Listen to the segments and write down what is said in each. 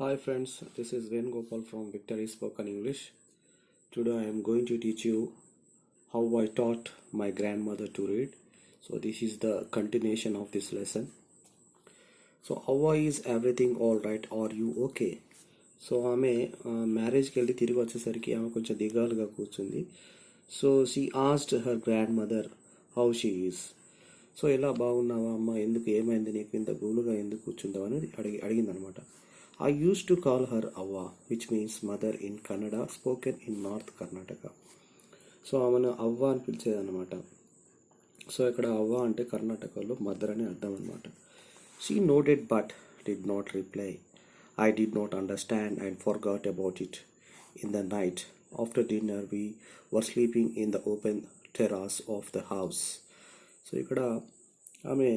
Hi friends, this is Gopal from Victory Spoken English. Today I am going to teach you how I taught my grandmother to read. So this is the continuation of this lesson. So how is everything all right? Are you okay? So ఆమె మ్యారేజ్కి వెళ్ళి తిరిగి వచ్చేసరికి ఆమె కొంచెం దిగాలుగా కూర్చుంది. So she asked her grand mother how she is. So ఎలా బాగున్నావా అమ్మ, ఎందుకు ఏమైంది నీకు, ఇంత గూలుగా ఎందుకు కూర్చుంటావు అనేది అడిగిందనమాట. I used to call her Avva, which means mother in Kannada, spoken in North Karnataka. So ఆమెను అవ్వ అని పిలిచేదన్నమాట. సో ఇక్కడ అవ్వ అంటే కర్ణాటకలో మదర్ అని అర్థం అనమాట. She noted but did not reply. I did not understand and forgot about it. In the night, after dinner, we were sleeping in the open terrace of the house. So ఇక్కడ ఆమె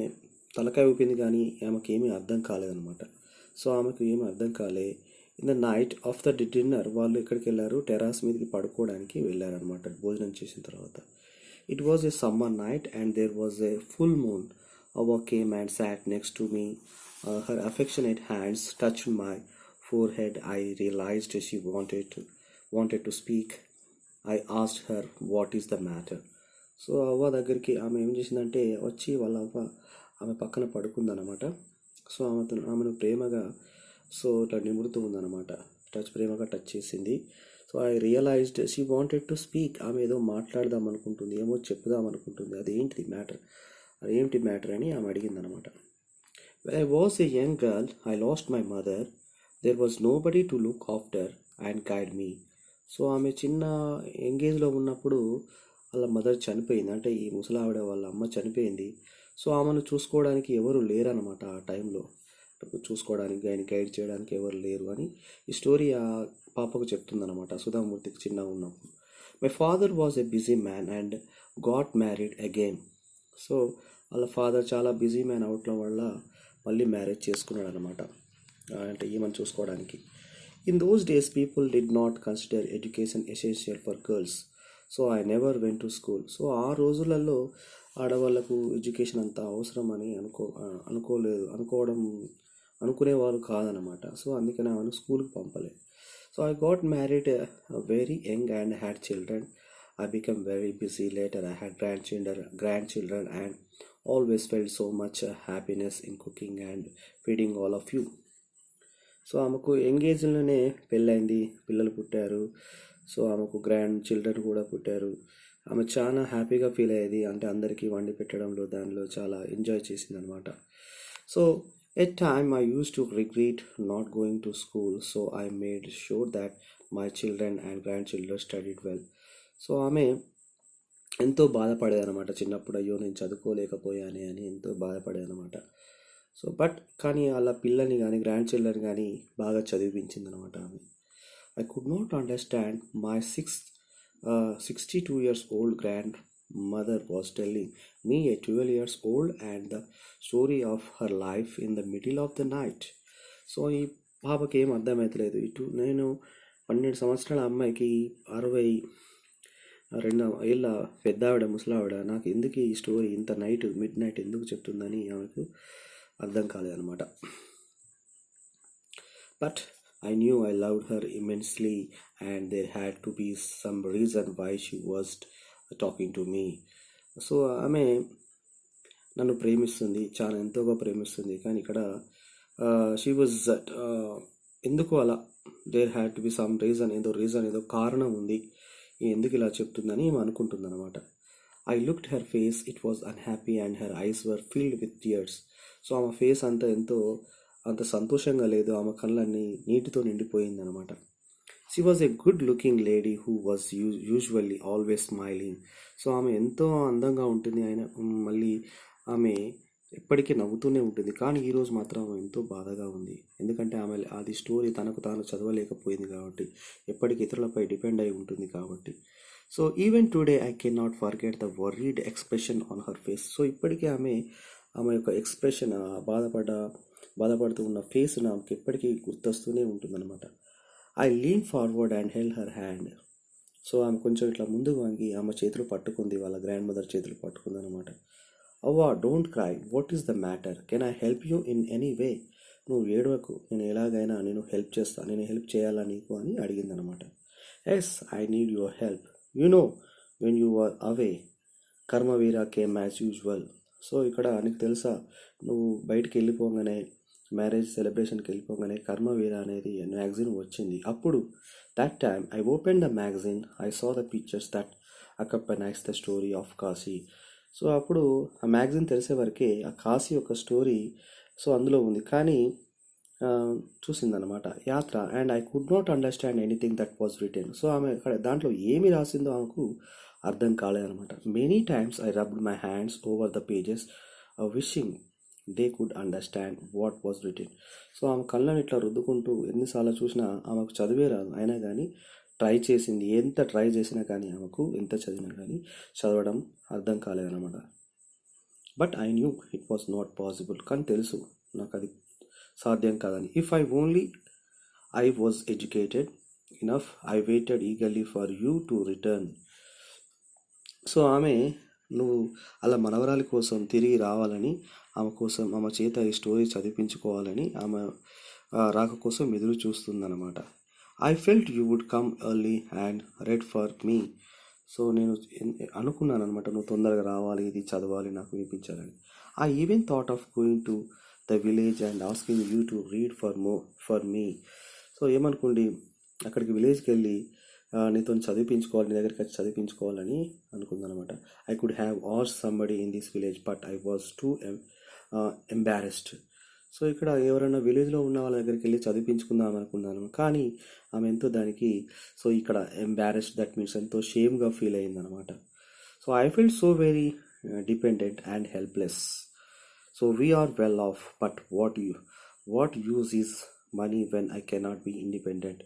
తలకాయ ఊపింది కానీ ఆమెకేమీ అర్థం కాలేదన్నమాట. So ఆమెకు ఏమీ అర్థం కాలే. In the night after the dinner వాళ్ళు ఎక్కడికి వెళ్ళారు, టెరాస్ మీదకి పడుకోవడానికి వెళ్ళారనమాట భోజనం చేసిన తర్వాత. It was a summer night and there was a full moon. Ava came and sat next to me. Her affectionate hands touched my forehead. I realized she wanted to speak. I asked her, "What is the matter?" So అవ్వ దగ్గరికి ఆమె ఏం చేసిందంటే వచ్చి వాళ్ళ అవ్వ ఆమె పక్కన పడుకుందనమాట. సో ఆమెను ప్రేమగా ఇట్లా నిమురుతూ ఉందన్నమాట. ప్రేమగా టచ్ చేసింది. So I realized she wanted to speak. ఆమె ఏదో మాట్లాడదాం అనుకుంటుంది, ఏమో చెప్పుదాం అనుకుంటుంది. అదేంటి మ్యాటర్ అని ఆమె అడిగిందనమాట. When I was a young girl, I lost my mother. There was nobody to look after and guide me. So ఆమె చిన్న ఎంగేజ్లో ఉన్నప్పుడు వాళ్ళ మదర్ చనిపోయింది, అంటే ఈ ముసలావిడ వాళ్ళ అమ్మ చనిపోయింది. సో ఆమెను చూసుకోవడానికి ఎవరు లేరనమాట ఆ టైంలో. చూసుకోవడానికి కానీ గైడ్ చేయడానికి ఎవరు లేరు అని ఈ స్టోరీ ఆ పాపకు చెప్తుందనమాట, సుధామూర్తికి చిన్నగా ఉన్నప్పుడు. My father was a busy man and got married again. So వాళ్ళ ఫాదర్ చాలా బిజీ మ్యాన్ అవటం వల్ల మళ్ళీ మ్యారేజ్ చేసుకున్నాడు అనమాట, అంటే ఈమెను చూసుకోవడానికి. In those days people did not consider education essential for girls. So I never went to school. So ఆ రోజులలో ఆడవాళ్ళకు ఎడ్యుకేషన్ అంత అవసరం అని అనుకునేవారు కాదనమాట. సో అందుకని ఆమెను స్కూల్కి పంపలేదు. So I got married very young and had children. I became very busy. Later I had grandchildren and always felt so much happiness in cooking and feeding all of you. So ఆమెకు ఎంగేజ్లోనే పెళ్ళైంది, పిల్లలు పుట్టారు. So ఆమెకు grand children కూడా పుట్టారు. ఆమె చాలా హ్యాపీగా ఫీల్ అయ్యేది, అంటే అందరికీ వండి పెట్టడంలో దానిలో చాలా ఎంజాయ్ చేసింది అనమాట. So at time I used to regret not going to school, so I made sure that my children and grandchildren studied well. So ఆమె ఎంతో బాధపడేదనమాట చిన్నప్పుడు, అయ్యో నేను చదువుకోలేకపోయానే అని ఎంతో పడేదనమాట. సో కానీ వాళ్ళ పిల్లల్ని కానీ గ్రాండ్ చిల్డ్రన్ కానీ బాగా చదివించిందనమాట ఆమె. I could not understand my 62 years old grand mother was telling me A 12 years old and the story of her life in the middle of the night. So ఈ పాపకి ఏం అర్థమవుతలేదు. నేను 12 సంవత్సరాల అమ్మాయికి 62 ఏళ్ళ పెద్దావిడ ముసలావిడ నాకు ఎందుకు ఈ స్టోరీ ఇంత మిడ్ నైట్ ఎందుకు చెప్తుందని ఆమెకు అర్థం కాలేదన్నమాట. But I knew I loved her immensely and there had to be some reason why she was talking to me. So ఆమె నన్ను ప్రేమిస్తుంది, చాలా ఎంతోగా ప్రేమిస్తుంది, కానీ ఇక్కడ షీ వాజ్ ఎందుకు అలా, there had to be some reason, ఏదో కారణం ఉంది ఎందుకు ఇలా చెప్తుందని ఏమో అనుకుంటుందన్నమాట. I looked her face, it was unhappy and her eyes were filled with tears. So ఆమె ఫేస్ అంత సంతోషంగా లేదు, ఆమె కళ్ళన్నీ నీటితో నిండిపోయిందనమాట. She was a good looking lady who was usually always smiling. So ఆమె ఎంతో అందంగా ఉంటుంది, మళ్ళీ ఆమె ఎప్పటికీ నవ్వుతూనే ఉంటుంది. కానీ ఈరోజు మాత్రం ఎంతో బాధగా ఉంది, ఎందుకంటే ఆమె అది స్టోరీ తనకు తాను చదవలేకపోయింది కాబట్టి, ఎప్పటికీ ఇతరులపై డిపెండ్ అయి ఉంటుంది కాబట్టి. So even today I can not forget the worried expression on her face. So ఇప్పటికీ ఆమె యొక్క ఎక్స్ప్రెషన్, బాధపడుతూ ఉన్న ఫేస్ నాకు ఎప్పటికీ గుర్తొస్తూనే ఉంటుందన్నమాట. I lean forward and held her hand. So ఆమె కొంచెం ఇట్లా ముందుకు వంగి ఆమె చేతులు పట్టుకుంది, వాళ్ళ గ్రాండ్ మదర్ చేతులు పట్టుకుంది అనమాట. Avva, don't cry. What is the matter? Can I help you in any way? నువ్వు ఏడవకు, నేను ఎలాగైనా నేను హెల్ప్ చేస్తాను, నేను హెల్ప్ చేయాలా నీకు అని అడిగిందనమాట. Yes, I need your help. You know when you are away Karmaveera came as usual. So ఇక్కడ నీకు తెలుసా, నువ్వు బయటికి వెళ్ళిపోగానే, మ్యారేజ్ సెలబ్రేషన్కి వెళ్ళిపోగానే కర్మవీర అనేది మ్యాగజైన్ వచ్చింది. అప్పుడు that time I open the magazine, I saw the pictures that accompanies the story of Kashi. So అప్పుడు ఆ మ్యాగజైన్ తెలిసే వరకే ఆ కాశీ యొక్క స్టోరీ సో అందులో ఉంది. కానీ చూసిందనమాట యాత్ర, and I could not understand anything that was written. So ఆమె అక్కడ దాంట్లో ఏమి రాసిందో ఆమెకు అర్థం కాలేదనమాట. Many times I rubbed my hands over the pages wishing they could understand what was written. So ఆమె కళ్ళని ఇట్లా రుద్దుకుంటూ ఎన్నిసార్లు చూసినా ఆమెకు చదివే రాదు, అయినా కానీ ట్రై చేసింది. ఎంత ట్రై చేసినా కానీ ఆమెకు, ఎంత చదివినా కానీ చదవడం అర్థం కాలేదన్నమాట. But I knew it was not possible. కానీ తెలుసు నాకు అది సాధ్యం కాదని. If I only I was educated enough I waited eagerly for you to return. So ఆమె నువ్వు అలా మనవరాలి కోసం తిరిగి రావాలని, ఆమె కోసం, ఆమె చేత ఈ స్టోరీ చదివించుకోవాలని ఆమె రాక కోసం ఎదురు చూస్తుందన్నమాట. I felt you would come early and read for me. So నేను అనుకున్నాను అనమాట, నువ్వు తొందరగా రావాలి, ఇది చదవాలి, నాకు వినిపించాలని. I even thought of going to the village and asking you to read for me. So ఏమనుకోండి, అక్కడికి విలేజ్కి వెళ్ళి నీతో చదివించుకోవాలి, నీ దగ్గరికి వచ్చి చదివించుకోవాలని అనుకుందనమాట. I could have asked somebody in this village but I was too embarrassed. So ఇక్కడ ఎవరైనా విలేజ్లో ఉన్న వాళ్ళ దగ్గరికి వెళ్ళి చదివించుకుందాం అనుకున్నాను, కానీ ఆమె ఎంతో దానికి, సో ఇక్కడ ఎంబారెస్డ్ దట్ మీన్స్ ఎంతో షేమ్గా ఫీల్ అయిందనమాట. So I feel so very dependent and helpless. So we are well off but what use is money when I cannot be independent.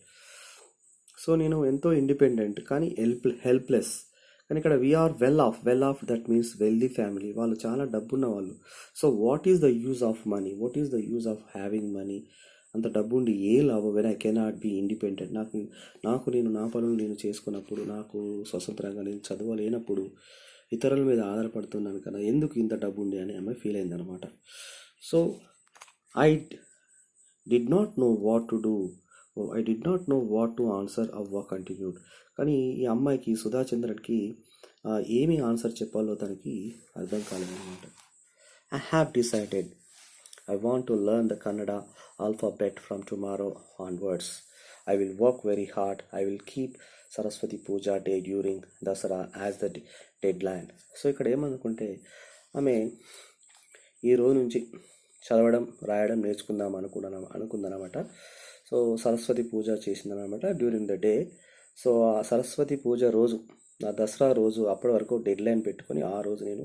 So నేను ఎంతో ఇండిపెండెంట్ కానీ హెల్ప్లెస్. కానీ ఇక్కడ we are well off that means wealthy family, వాళ్ళు చాలా డబ్బున్న వాళ్ళు. So what is the use of money, what is the use of having money? అంత డబ్బు ఉండి ఏ లాభం when I cannot be independent. నేను నా పనులు నేను చేసుకున్నప్పుడు, నాకు స్వతంత్రంగా నేను చదవలేనప్పుడు ఇతరుల మీద ఆధారపడుతున్నాను కదా, ఎందుకు ఇంత డబ్బు ఉండి అని ఆమె ఫీల్ అయిందనమాట. So I did not know what to answer అవ్వ కంటిన్యూడ్. కానీ ఈ అమ్మాయికి, సుధాచంద్రన్కి ఏమి ఆన్సర్ చెప్పాలో తనకి అర్థం కాలేదన్నమాట. I have decided I want to learn the Kannada alphabet from tomorrow onwards. I will work very hard. I will keep Saraswati puja day during Dasara as the deadline. So ఇక్కడ ఏమనుకుంటే ఆమె ఈ రోజు నుంచి చదవడం, రాయడం నేర్చుకుందాం అనుకుందనమాట. సో సరస్వతి పూజ చేసిందనమాట డ్యూరింగ్ ద డే. సో ఆ సరస్వతి పూజ రోజు, నా దసరా రోజు, అప్పటి వరకు డెడ్ లైన్ పెట్టుకొని ఆ రోజు నేను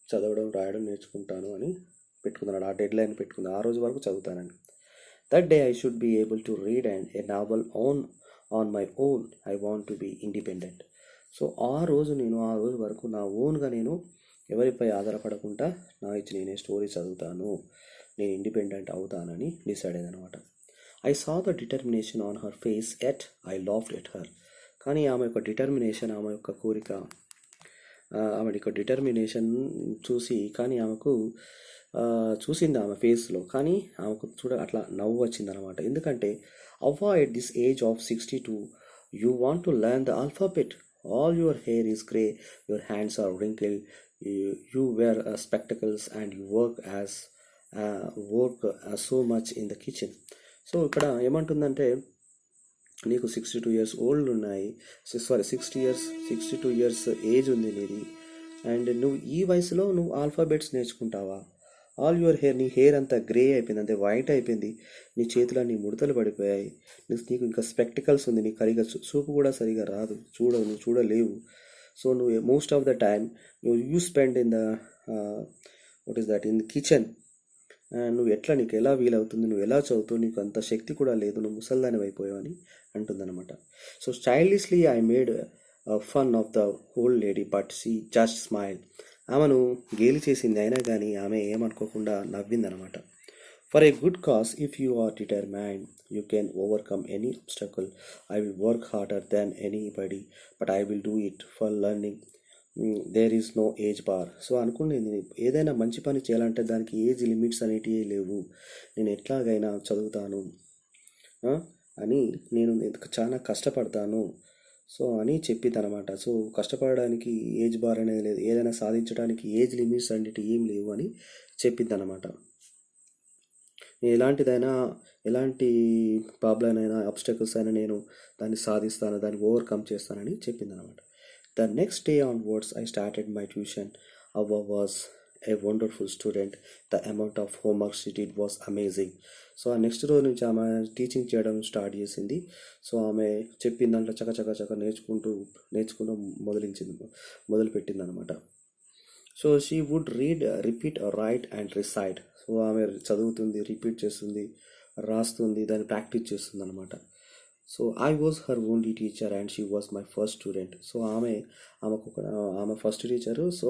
చదవడం, రాయడం నేర్చుకుంటాను అని పెట్టుకున్నాడు. ఆ డెడ్ లైన్ పెట్టుకుంది, ఆ రోజు వరకు చదువుతానని. That day I should be able to read and a novel on my own. I want to be independent. So ఆ రోజు వరకు నా ఓన్గా నేను ఎవరిపై ఆధారపడకుండా నా ఇచ్చి నేనే స్టోరీ చదువుతాను, నేను ఇండిపెండెంట్ అవుతానని డిసైడ్ అయ్యానమాట. I saw the determination on her face at I laughed at her. కానీ ఆమె యొక్క డిటర్మినేషన్, ఆమె యొక్క కోరిక, ఆమె యొక్క డిటర్మినేషన్ చూసి, కానీ ఆమెకు చూసింది ఆమె ఫేస్లో, కానీ ఆమెకు అట్లా నవ్వు వచ్చిందనమాట. ఎందుకంటే అవ్వ at this age of 62 you want to learn the alphabet. All your hair is grey, your hands are wrinkled, you wear spectacles and you work so much in the kitchen. So ఇక్కడ ఏమంటుందంటే, నీకు 62 years old ఉన్నాయి, 62 years age ఉంది నీది, and నువ్వు ఈ వయసులో నువ్వు ఆల్ఫాబెట్స్ నేర్చుకుంటావా? ఆల్ యువర్ హెయిర్, నీ హెయిర్ అంతా గ్రే అయిపోయింది, అంతే వైట్ అయిపోయింది, నీ చేతులన్నీ ముడతలు పడిపోయాయి, నీకు ఇంకా స్పెక్టికల్స్ ఉంది, నీకు సరిగా చూపు కూడా సరిగా రాదు, నువ్వు చూడలేవు. సో నువ్వు most of the time you spend in the in the kitchen. నీకు ఎలా వీలవుతుంది, నువ్వు ఎలా చదువుతావు, నీకు అంత శక్తి కూడా లేదు, నువ్వు ముసల్దాని అయిపోయావు అని అంటుందన్నమాట. So childishly I made fun of the old lady but she just smile. ఆమెను గేలి చేసింది, అయినా కానీ ఆమె ఏమనుకోకుండా నవ్విందనమాట. For a good cause if you are determined you can overcome any obstacle. I will work harder then anybody but I will do it for learning there is no age bar. So అనుకునేది ఏదైనా మంచి పని చేయాలంటే దానికి age limits అనేటివి లేవు, నేను ఎట్లాగైనా చదువుతాను అని, నేను చాలా కష్టపడతాను సో అని చెప్పింది అనమాట. సో కష్టపడడానికి ఏజ్ బార్ అనేది లేదు, ఏదైనా సాధించడానికి ఏజ్ లిమిట్స్ అనేటివి ఏం లేవు అని చెప్పింది అనమాట. ఎలాంటి ప్రాబ్లం అయినా అబ్స్టకల్స్ అయినా నేను దాన్ని సాధిస్తాను, దాన్ని ఓవర్కమ్ చేస్తానని చెప్పింది అనమాట. The next day onwards, I started my tuition. Ava was a wonderful student. The amount of homework she did was amazing. So ఆ నెక్స్ట్ రోజు నుంచి ఆమె టీచింగ్ చేయడం స్టార్ట్ చేసింది. సో ఆమె చెప్పిన దాంట్లో చక్క నేర్చుకుంటూ మొదలుపెట్టింది అనమాట. So she would read, repeat, write and recite. So ఆమె చదువుతుంది, రిపీట్ చేస్తుంది, రాస్తుంది, దాన్ని ప్రాక్టీస్ చేస్తుంది అనమాట. So I was her only teacher and she was my first student. So ఆమె ఫస్ట్ టీచరు. సో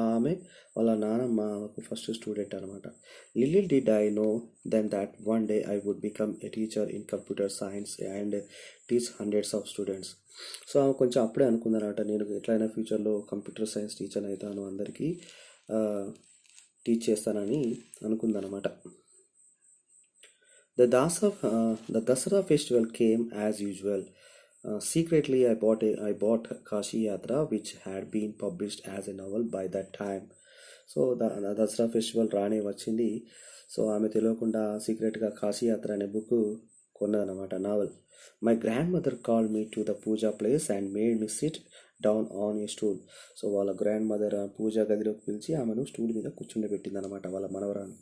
ఆమె వాళ్ళ నాన్నమ్మ ఆమెకు ఫస్ట్ స్టూడెంట్ అనమాట. Little did I know then that one day I would become a teacher in computer science and teach hundreds of students. So ఆమె కొంచెం అప్పుడే అనుకుందనమాట, నేను ఎట్లయినా ఫ్యూచర్లో కంప్యూటర్ సైన్స్ టీచర్ అవుతాను, అందరికీ టీచ్ చేస్తానని అనుకుందనమాట. The Dasara festival came as usual. Secretly, I bought Kashi Yatra, which had been published as a novel by that time. So Dasara festival రానే వచ్చింది. సో ఆమె తెలియకుండా సీక్రెట్గా కాశీ యాత్ర అనే బుక్ కొన్నదనమాట, novel. My grandmother called me to the puja place and made me sit down on a stool. So వాళ్ళ grandmother పూజా గదిలోకి పిలిచి ఆమెను స్టూల్ మీద కూర్చుండబెట్టింది అనమాట, వాళ్ళ మనవరాలు.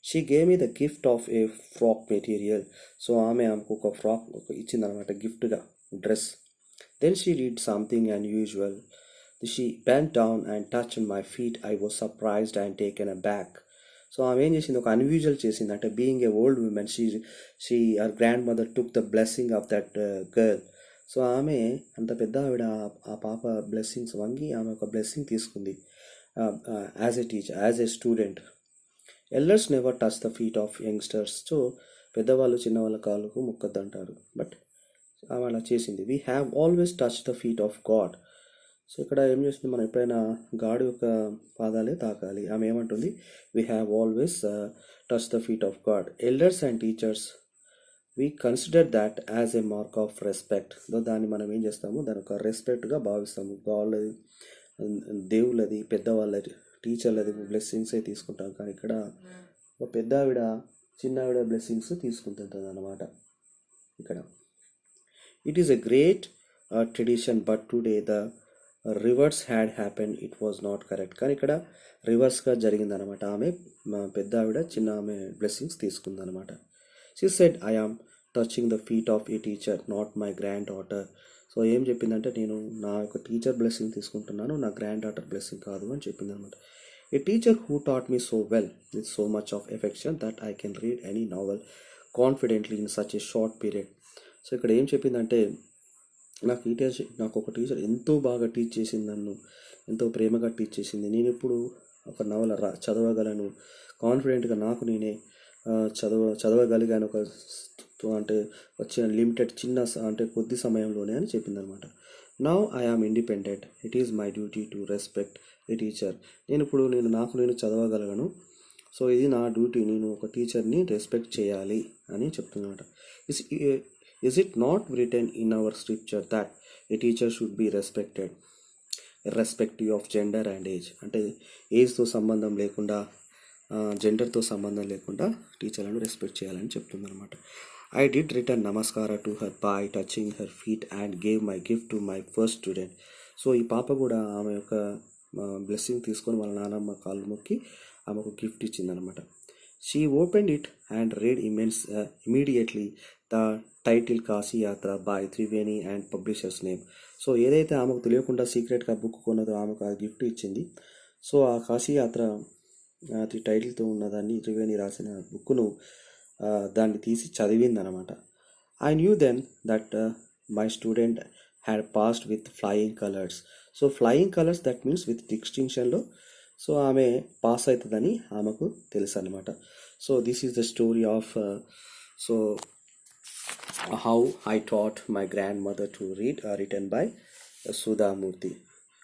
She gave me the gift of a frock material. So ఆమెకు ఒక ఫ్రాక్ ఇచ్చిందనమాట గిఫ్ట్గా, dress. Then she did something unusual. She bent down and touch my feet. I was surprised and taken a back. So ఆమె ఏం చేసింది, ఒక unusual చేసింది. అంటే being a old women, her grand mother took the blessing of that girl. So ఆమె అంత పెద్ద ఆవిడ, ఆ పాప బ్లెస్సింగ్స్ వంగి ఆమె ఒక బ్లెస్సింగ్ తీసుకుంది as a teacher, as a student. Elders never touch the feet of youngsters. So పెద్దవాళ్ళు చిన్నవాళ్ళ కాళ్ళకు ముక్కద్దంటారు, బట్ ఆమె అలా చేసింది. We have always touch the feet of God. So ఇక్కడ ఏం చేస్తుంది, మనం ఎప్పుడైనా గాడ్ యొక్క పాదాలే తాకాలి. ఆమె ఏమంటుంది, we have always touch the feet of God. Elders and teachers we consider that as a mark of respect. దాన్ని మనం ఏం చేస్తాము, దాని ఒక రెస్పెక్ట్గా భావిస్తాము. వాళ్ళది, దేవుళ్ళది, పెద్దవాళ్ళది, టీచర్లది బ్లెస్సింగ్సే తీసుకుంటాం. కానీ ఇక్కడ ఒక పెద్ద ఆవిడ చిన్న ఆవిడ బ్లెస్సింగ్స్ తీసుకుంటుంది అన్నమాట. ఇక్కడ it is a great tradition, but today the reverse had happen, it was not correct. కానీ ఇక్కడ రివర్స్గా జరిగిందనమాట. ఆమె పెద్ద ఆవిడ చిన్న ఆమె బ్లెస్సింగ్స్ తీసుకుందనమాట. She said, I am touching the feet of a teacher, not my granddaughter. So ఏం చెప్పిందంటే, నేను నా యొక్క టీచర్ బ్లెస్సింగ్ తీసుకుంటున్నాను, నా గ్రాండ్ డాటర్ బ్లెస్సింగ్ కాదు అని చెప్పింది అనమాట. A teacher who taught me so well with so much of affection that I can read any novel confidently in such a short period. So ఇక్కడ ఏం చెప్పిందంటే, నాకు ఒక టీచర్ ఎంతో బాగా టీచ్ చేసింది, నన్ను ఎంతో ప్రేమగా టీచ్ చేసింది, నేను ఇప్పుడు ఒక నవల చదవగలను, కాన్ఫిడెంట్గా నాకు నేనే చదవగలిగాను, అంటే వచ్చిన లిమిటెడ్ అంటే కొద్ది సమయంలోనే అని చెప్పింది అనమాట. Now I am independent, it is my duty to respect a teacher. నేను చదవగలను, సో ఇది నా డ్యూటీ, నేను ఒక టీచర్ని రెస్పెక్ట్ చేయాలి అని చెప్తున్నమాట. Is it not written in our scripture that a teacher should be respected irrespective of gender and age. అంటే ఏజ్తో సంబంధం లేకుండా, జెండర్తో సంబంధం లేకుండా టీచర్లను రెస్పెక్ట్ చేయాలని చెప్తుందన్నమాట. I did return namaskara to her by touching her feet and gave my gift to my first student. So ఈ పాప కూడా ఆమె యొక్క బ్లెస్సింగ్ తీసుకొని వాళ్ళ నాన్నమ్మ కాళ్ళు మొక్కి ఆమెకు గిఫ్ట్ ఇచ్చిందనమాట. She opened it and read immediately the title Kashi Yatra by Triveni and publishers name. So ఏదైతే ఆమెకు తెలియకుండా సీక్రెట్గా బుక్ కొన్నదో ఆమెకు ఆ గిఫ్ట్ ఇచ్చింది. సో ఆ కాశీ యాత్ర టైటిల్తో ఉన్నదాన్ని, త్రివేణి రాసిన బుక్ను దాన్ని తీసి చదివింది అనమాట. I knew then that my student had passed with flying colours. So flying colours that means with డిస్టింక్షన్లో సో ఆమె పాస్ అవుతుందని ఆమెకు తెలుసు అనమాట. So this is the story of so how I taught my grandmother to read, written by సudhamurthi.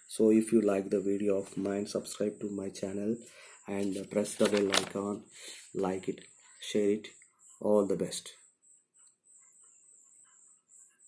So if you like the video of mine, subscribe to my channel and press the bell icon, like it, share it. All the best.